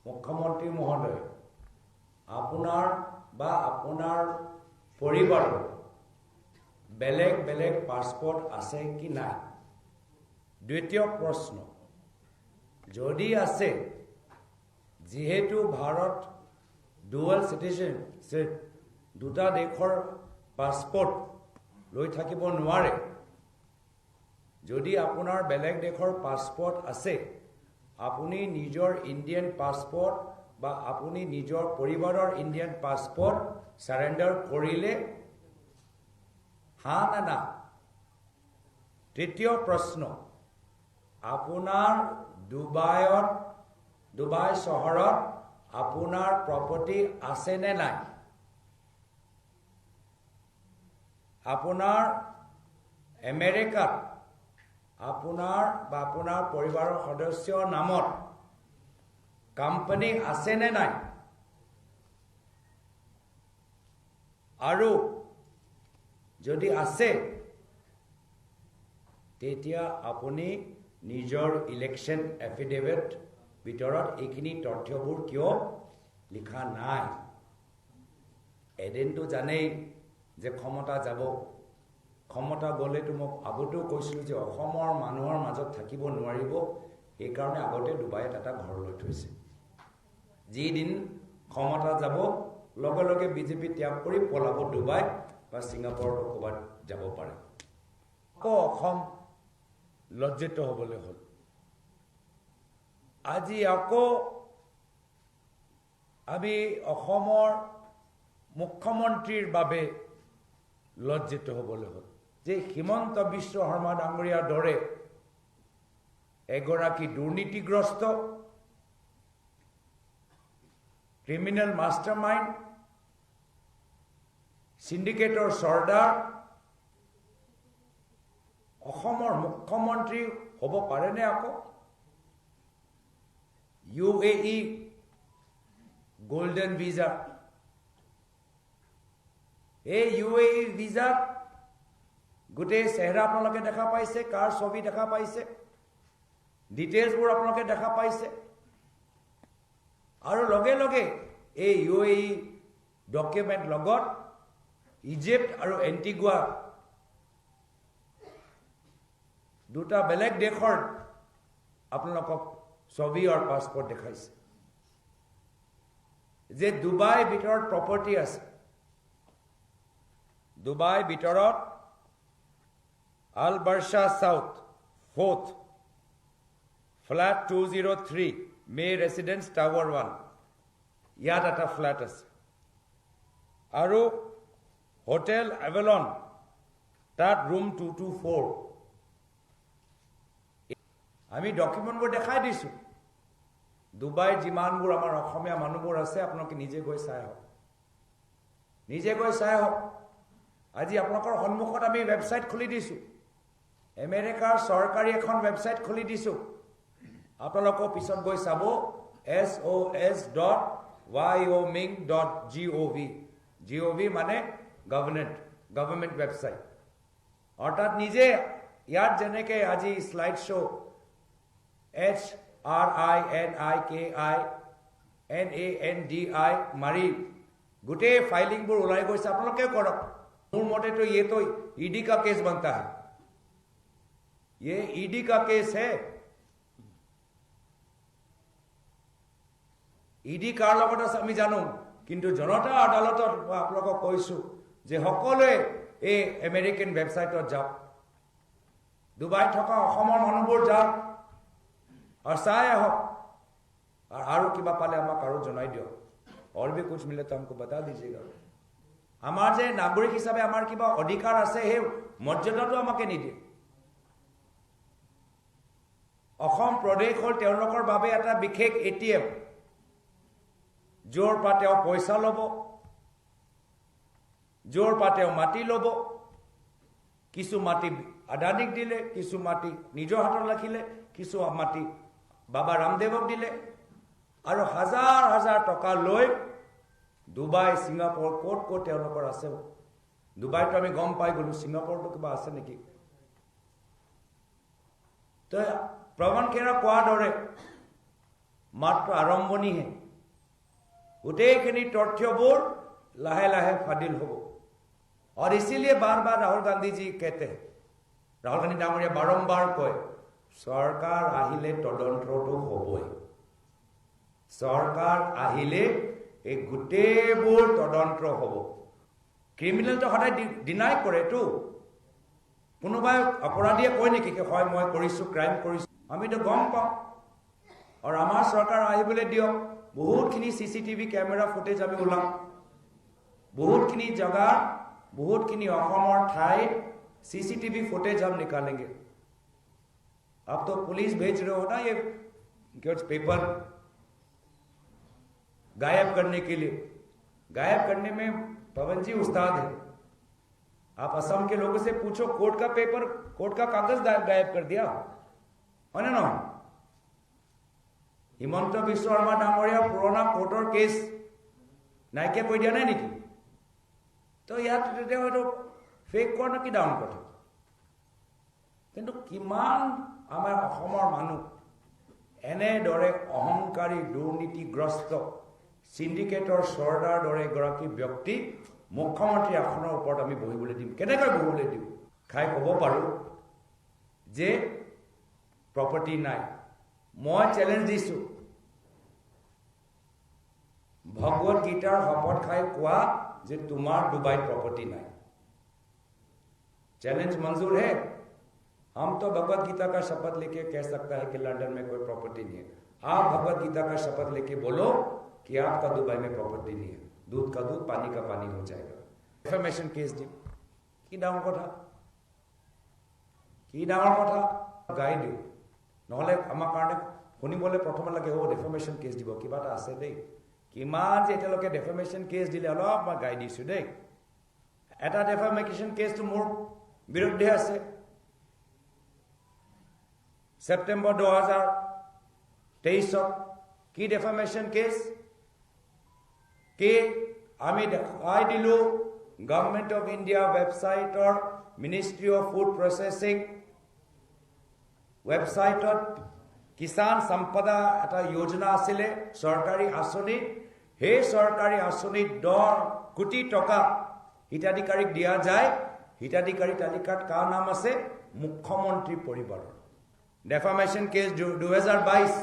মুখ্যমন্ত্ৰী মহোদয় আপোনাৰ বা আপোনাৰ পৰিবাৰৰ বেলেগ বেলেগ পাছপোৰ্ট আছে কি নাই দ্বিতীয় প্ৰশ্ন যদি আছে যেহেতু ভাৰত ডুয়াল সিটিজেনশিপ দুটা দেশৰ পাছপোৰ্ট লৈ থাকিব নোৱাৰে যদি আপোনাৰ বেলেগ দেশৰ পাছপোৰ্ট আছে আপুনি নিজৰ ইন্ডিয়ান পাছপোৰ্ট বা আপুনি নিজৰ পৰিবাৰৰ ইন্ডিয়ান পাছপোৰ্ট সাৰেন্ডাৰ কৰিলে হা না না তৃতীয় প্ৰশ্ন আপোনাৰ ডুবাই চহৰত আপোনাৰ প্ৰপাৰ্টি আছে নে নাই আপোনাৰ আমেৰিকাত আপোনাৰ বা আপোনাৰ পৰিবাৰৰ সদস্যৰ নামত কোম্পানী আছে নে নাই আৰু যদি আছে তেতিয়া আপুনি নিজৰ ইলেকশন এফিডেভিট ভিতৰত এইখিনি তথ্যবোৰ কিয় লিখা নাই এদিনটো জানেই যে ক্ষমতা যাব ক্ষমতা গলে তো মোক আগতেও কৈছিল যে অসমৰ মানুহৰ মাজত থাকিব নোৱাৰিব এই কাৰণে আগতে ডুবাইত এটা ঘৰ লৈ থৈছে যি দিন ক্ষমতা যাব লগে লগে বিজেপি ত্যাগ কৰি পলাব ডুবাই বা সিঙ্গাপুৰৰ ক'বাত যাব পাৰে অসম লজ্জিত হ'বলৈ হ'ল আজি আকৌ আমি অসমৰ মুখ্যমন্ত্ৰীৰ বাবে লজ্জিত হ'বলৈ হ'ল যে হিমন্ত বিশ্ব শৰ্মা ডাঙৰীয়াৰ দৰে এগৰাকী দুৰ্নীতিগ্ৰস্ত ক্ৰিমিনেল মাষ্টাৰমাইণ্ড সিন্ডিকেটৰ সৰ্দাৰ অসমৰ মুখ্যমন্ত্ৰী হ'ব পাৰেনে আকৌ UAE গোল্ডেন ভিসা এই UAE ভিসা গোটেই চেহাৰা আপোনালোকে দেখা পাইছে কাৰ ছবি দেখা পাইছে ডিটেইলছবোৰ আপোনালোকে দেখা পাইছে আৰু লগে লগে এই UAE ডকুমেন্ট লগত ইজিপ্ট আৰু এন্টিগুয়া দুটা বেলেগ দেশৰ আপোনালোকক ছবি আৰু পাছপোৰ্ট দেখাইছে যে দুবাই ভিতৰত প্ৰপাৰ্টি আছে দুবাই ভিতৰত আল বাৰ্শা সাউথ 4th ফ্ল্যাট 203 মে ৰেসিডেন্স টাওয়াৰ 1 ইয়াত এটা ফ্ল্যাট আছে আৰু হোটেল এভেলন তাত ৰুম 224 আমি ডকুমেন্টবোৰ দেখাই দিছো দুবাই যিমানবোৰ আমাৰ অসমীয়া মানুহবোৰ আছে আপোনালোকে নিজে গৈ চাই হওক আজি আপোনালোকৰ সন্মুখত আমি ওয়েবসাইট খুলি দিছো আমেৰিকাৰ চৰকাৰী এখন ওয়েবসাইট খুলি দিছো আপোনালোকৰ পিছত গৈ চাব sos.wyoming.gov মানে গভৰ্নমেন্ট ওয়েবসাইট অৰ্থাৎ নিজে ইয়াত যেনেকে আজি স্লাইড শো HRINIKINANDI মাৰি গোটেই ফাইলিংবোৰ ওলাই গৈছে আপোনালোকে কৰক মোৰ মতে তো ये तो ईडी का केस बनता है ये ईडी का केस है ईडी কাৰ লগত আছে আমি জানো কিন্তু জনতা আদালতত আপোনালোকক কৈছো যে সকলোৱে এই আমেৰিকান ওয়েবসাইটত যাওক দুবাই থকা অসমৰ মানুহবোৰ যাওক और साय हो और किबा पाले আমাক আৰু জনাই দিও और भी कुछ मिले तो हमको बता दीजिएगा हमार जे नागरिक हिसाबे हमार किबा अधिकार আছে হে মৰ্যাদাটো আমাকে নিদিয়ে অসম প্ৰদেশ হল তেওঁলোকৰ বাবে এটা বিশেষ এটিএম জোৰ পাতেও পইচা লব জোৰ পাতেও মাটি লব কিছু মাটি আদানিক দিলে কিছু মাটি নিজৰ হাতত ৰাখিলে কিছু মাটি বাবা ৰামদেৱক দিলে আৰু হাজাৰ হাজাৰ টকা লৈ দুবাই সিঙ্গাপুৰ কোট তেওঁলোকৰ আছে দুবাইটো আমি গম পাই গলো সিঙ্গাপুৰটো কিবা আছে নেকি তো প্ৰমাণ কেৰা কোৱা দৰে মাত্ৰ আৰম্ভণিহে গোটেইখিনি তথ্যবোৰ লাহে লাহে ফাদিল হ'ব और इसीलिए बार बार राहुल गांधी जी कहते हैं राहुल गांधी डांगरिया बारंबार कय सरकार आहिले तदन्तটো হ'বই सरकार आहिले এই গোটেইবোৰ তদন্ত হ'ব ক্ৰিমিনেলটো সদায় ডিনাই কৰেতো কোনোবাই অপৰাধীয়ে কয় নেকি হয় মই কৰিছো ক্ৰাইম কৰিছো আমিতো গম পাওঁ আৰু আমাৰ চৰকাৰ আহিবলৈ দিয়ক বহুতখিনি চিচিটিভি কেমেৰা ফুটেজ আমি ওলাম বহুতখিনি জগা বহুতখিনি অসমৰ ঠাই सीसीटीवी फुटेज हम निकालेंगे अब तो पुलिस भेज रहे हो ना ये कुछ पेपर गायब करने के लिए गायब करने में पवन जी उस्ताद है आप असम के लोगों से पूछो कोर्ट का पेपर कोर्ट का कागज गायब कर दिया है ना हिमंत विश्व शर्मा डांगरिया पुराना कोर्टर केस नायकिया কৈ দিয়া নাই নেকি तो ইয়াত হয়তো ফেক কৰ নাকি ডাউন কথা কিন্তু কিমান আমাৰ অসমৰ মানুহ এনেদৰে অহংকাৰী দুৰ্নীতিগ্ৰস্ত সিন্ডিকেটৰ চৰ্দাৰ দৰে এগৰাকী ব্যক্তি মুখ্যমন্ত্ৰী আসনৰ ওপৰত আমি বহিবলৈ দিম কেনেকৈ বহিবলৈ দিম খাই ক'ব পাৰোঁ যে প্ৰপাৰ্টি নাই মই চ্যালেঞ্জ দিছোঁ ভগৱত গীতাৰ শপত খাই কোৱা যে তোমাৰ ডুবাইত প্ৰপাৰ্টি নাই चैलेंज मंजूर है हम तो भगवत गीता का शपथ लेके कह सकता है कि लंदन में कोई प्रॉपर्टी नहीं है आप भगवत गीता का शपथ लेके बोलो कि आपका दुबई में प्रॉपर्टी नहीं है दूध का दूध पानी का पानी हो जाएगा डिफेमेशन केस दी কি ডাঙৰ কথা গাই দিও নহলে আমাৰ কাৰণে শুনিবলৈ প্ৰথমে লাগে ও ডিফেমেশন কেস দিব কিবা এটা আছে দেই কিমান যে এতিয়ালৈকে ডিফেমেশন কেস দিলে অলপ মই গাই দিছো দেই এটা ডিফেমেশন কেসটো মোৰ বিৰুদ্ধে আছে সেপ্টেম্বৰ 2023 কি ডিফেমেশন কেস কে আমি দেখাই দিলো গভৰ্নমেন্ট অফ ইন্ডিয়া ওয়েবসাইটৰ মিনিস্ট্রি অফ ফুড প্রসেসিং ওয়েবসাইটত কিষাণ সম্পদা এটা যোজনা আছিলে সরকারি আঁচনি সেই সরকারি আঁচনিত 10 কোটি টকা হিতাধিকাৰীক দিয়া যায় হিতাধিকাৰী তালিকাত কাৰ নাম আছে মুখ্যমন্ত্ৰী পৰিবাৰৰ ডেফামেশন কেস 2022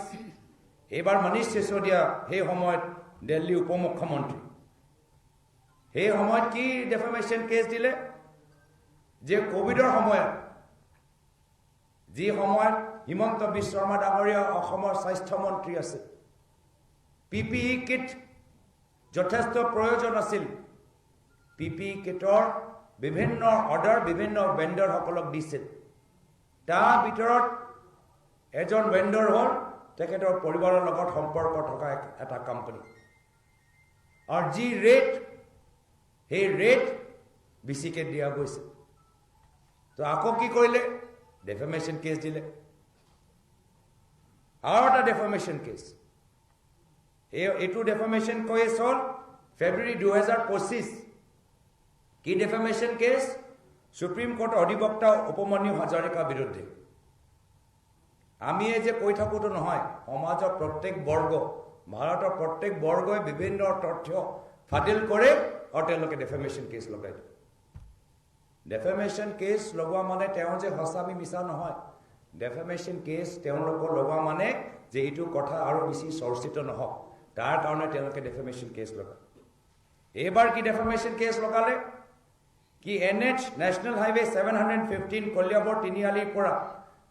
এবাৰ মনীষ সিসোদিয়া সেই সময়ত দিল্লী উপমুখ্যমন্ত্ৰী সেই সময়ত কি ডেফামেশন কেস দিলে যে কোভিডৰ সময়ত যি সময়ত হিমন্ত বিশ্ব শৰ্মা ডাঙৰীয়া অসমৰ স্বাস্থ্য মন্ত্ৰী আছে পিপিই কিট যথেষ্ট প্ৰয়োজন আছিল পিপিই কিটৰ বিভিন্ন অৰ্ডাৰ বিভিন্ন ভেন্ডৰ সকলক দিছিল তাৰ ভিতৰত এজন ভেন্ডৰ হ'ল তেখেতৰ পৰিবাৰৰ লগত সম্পৰ্ক থকা এটা কোম্পানী আৰু যি ৰেট সেই ৰেট বেছিকৈ দিয়া গৈছে তো আকৌ কি কৰিলে ডেফেমেশন কেস দিলে আৰু এটা ডেফেমেশন কেস এইটো ডেফেমেশন কেস হ'ল ফেব্ৰুৱাৰী 2025 কি ডেফেমেশন কেস সুপ্ৰিম কোৰ্ট অধিবক্তা উপমন্যু হাজৰিকাৰ বিৰুদ্ধে আমি এই যে কৈ থাকোতো নহয় সমাজৰ প্ৰত্যেক বৰ্গ ভাৰতৰ প্ৰত্যেক বৰ্গই বিভিন্ন তথ্য ফাদিল কৰে আৰু তেওঁলোকে ডেফেমেশন কেস লগাই দিয়ে ডেফেমেশন কেস লগোৱা মানে তেওঁ যে হসামি মিছা নহয় ডেফেমেশন কেস তেওঁলোকৰ লগোৱা মানে যে এইটো কথা আৰু বেছি চৰ্চিত নহওক তাৰ কাৰণে তেওঁলোকে ডেফেমেশন কেস লগায় এবাৰ কি ডেফেমেশন কেস লগালে কি NH নেশনাল হাইৱে 715 কলিয়াবৰ তিনিআলিৰ পৰা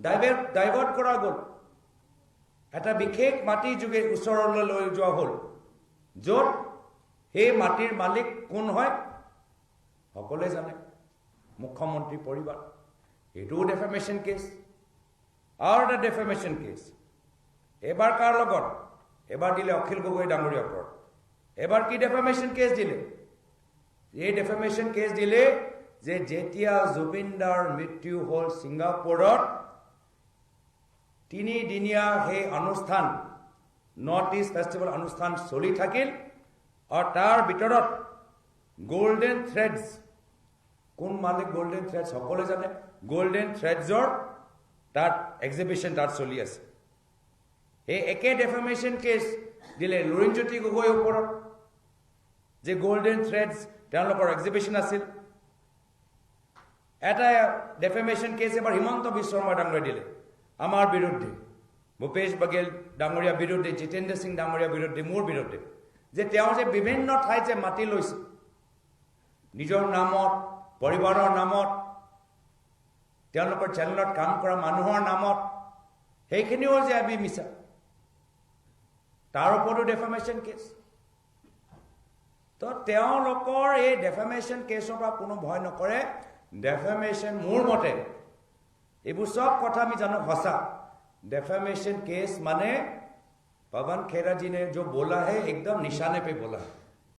ডাইভাৰ্ট কৰা গ'ল এটা বিশেষ মাটি যোগে ওচৰলৈ লৈ যোৱা হ'ল য'ত সেই মাটিৰ মালিক কোন হয় সকলোৱে জানে মুখ্যমন্ত্ৰী পৰিবাৰ এইটোও ডেফেমেশন কেস আৰু এটা ডেফেমেশন কেস এবাৰ কাৰ লগত এবাৰ দিলে অখিল গগৈ ডাঙৰীয়াৰ ওপৰত এবাৰ কি ডেফেমেশন কেস দিলে এই ডেফেমেশন কেস দিলে যে যেতিয়া জুবিনদাৰ মৃত্যু হ'ল সিংগাপুৰত 3 দিনীয়া সেই অনুষ্ঠান নৰ্থ ইষ্ট ফেষ্টিভেল অনুষ্ঠান চলি থাকিল আৰু তাৰ ভিতৰত গোল্ডেন থ্ৰেডছ কোন মালিক গোল্ডেন থ্ৰেডছ সকলোৱে জানে গোল্ডেন থ্ৰেডছৰ তাত এক্সিবিশন তাত চলি আছে এই একে ডেফেমেশ্যন কেছ দিলে লুৰিণজ্যোতি গগৈৰ ওপৰত যে গোল্ডেন থ্ৰেডছ তেওঁলোকৰ এক্সিবিশ্যন আছিল এটা ডেফেমেশ্যন কেছ এবাৰ হিমন্ত বিশ্ব শৰ্মা ডাঙৰীয়া দিলে আমাৰ বিৰুদ্ধে ভূপেশ বাঘেল ডাঙৰীয়া বিৰুদ্ধে জিতেন্দ্ৰ সিং ডাঙৰীয়া বিৰুদ্ধে মোৰ বিৰুদ্ধে যে তেওঁ যে বিভিন্ন ঠাইত যে মাটি লৈছে নিজৰ নামত পৰিবাৰৰ নামত তেওঁলোকৰ চেনেলত কাম কৰা মানুহৰ নামত সেইখিনিও যে আমি মিছা তাৰ ওপৰতো ডেফেমেশ্যন কেছ তো তেওঁলোকৰ এই ডেফেমেশ্যন কেছৰ পৰা কোনো ভয় নকৰে ডেফেমেশ্যন মোৰ মতে এইবোৰ সব কথা আমি জানো সঁচা डेफेमेशन केस माने पवन खेरा जी ने जो बोला है एकदम निशाने पे बोला है